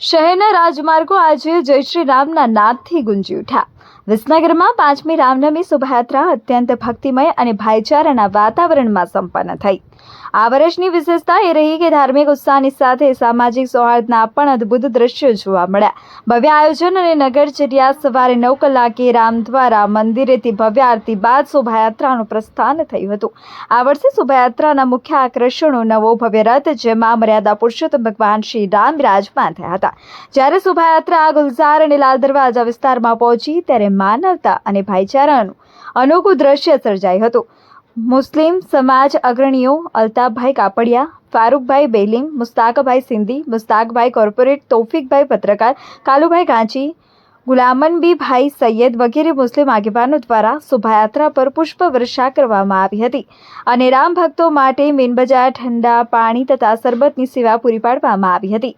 શહેરના રાજમાર્ગો આજે જય શ્રી રામના નાદથી ગુંજી ઉઠ્યા। વિસનગરમાં 5મી રામનવમી શોભાયાત્રા અત્યંત ભક્તિમય અને ભાઈચારાના વાતાવરણમાં સંપન્ન થઈ। આ વર્ષની વિશેષતા એ રહી કે ધાર્મિક ઉત્સાહની સાથે સામાજિક સૌહાર્દના પણ અદ્ભુત દ્રશ્યો જોવા મળ્યા। ભવ્ય આયોજન અને નગરચર્યા સવારે 9 કલાકે રામદ્વારા મંદિરેથી ભવ્ય આરતી બાદ શોભાયાત્રાનું પ્રસ્થાન થયું હતું। આ વર્ષે શોભાયાત્રાના મુખ્ય આકર્ષણો નવો ભવ્ય રથ, જેમાં મર્યાદા પુરુષોત્તમ ભગવાન શ્રી રામ બિરાજમાન થયા હતા। જ્યારે શોભાયાત્રા ગુલઝાર અને લાલ દરવાજા વિસ્તારમાં પહોંચી ત્યારે માનવતા અને ભાઈચારાનું અનોખું દ્રશ્ય સર્જાયું હતું। મુસ્લિમ સમાજ અગ્રણીઓ અલ્તાફભાઈ કાપડિયા, ફારૂકભાઈ બેલીમ, મુસ્તાકભાઈ સિંધી, મુસ્તાકભાઈ કોર્પોરેટ, તૌફિકભાઈ પત્રકાર, કાલુભાઈ ગાંચી, ગુલામનબીભાઈ સૈયદ વગેરે મુસ્લિમ આગેવાનો દ્વારા શોભાયાત્રા પર પુષ્પવર્ષા કરવામાં આવી હતી અને રામ ભક્તો માટે મીનબજાર, ઠંડા પાણી તથા શરબતની સેવા પૂરી પાડવામાં આવી હતી।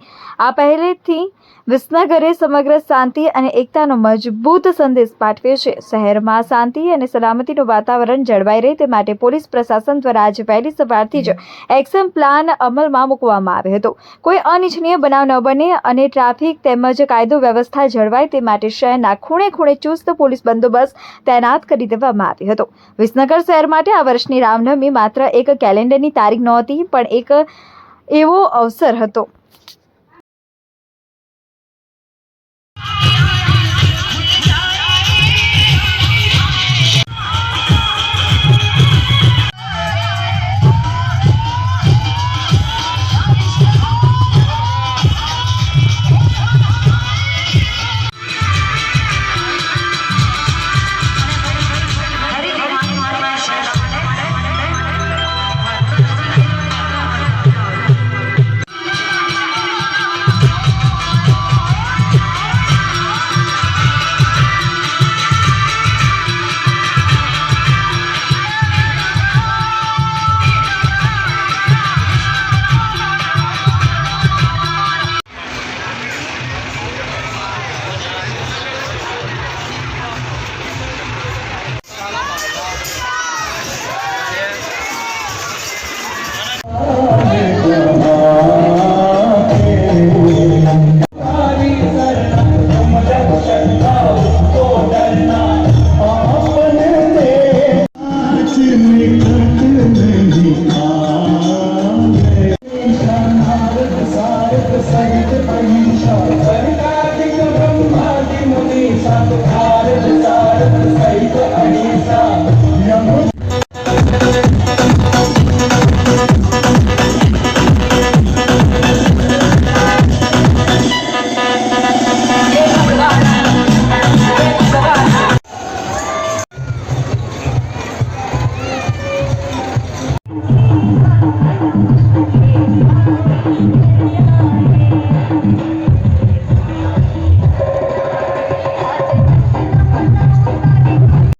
આ પહેલેથી વિસનગરે સમગ્ર શાંતિ અને એકતાનો મજબૂત સંદેશ પાઠવ્યો છે। શહેરમાં શાંતિ અને સલામતીનું વાતાવરણ જળવાઈ રહે તે માટે પોલીસ પ્રશાસન દ્વારા આજે વહેલી સવારથી જ એક્શન પ્લાન અમલમાં મૂકવામાં આવ્યો હતો। કોઈ અનિચ્છનીય બનાવ ન બને અને ટ્રાફિક તેમજ કાયદો વ્યવસ્થા જળવાય તે માટે શહેરના ખૂણે ખૂણે ચુસ્ત પોલીસ બંદોબસ્ત તૈનાત કરી દેવામાં આવ્યો હતો। વિસનગર શહેર માટે આ વર્ષની રામનવમી માત્ર એક કેલેન્ડરની તારીખ નહોતી, પણ એક એવો અવસર હતો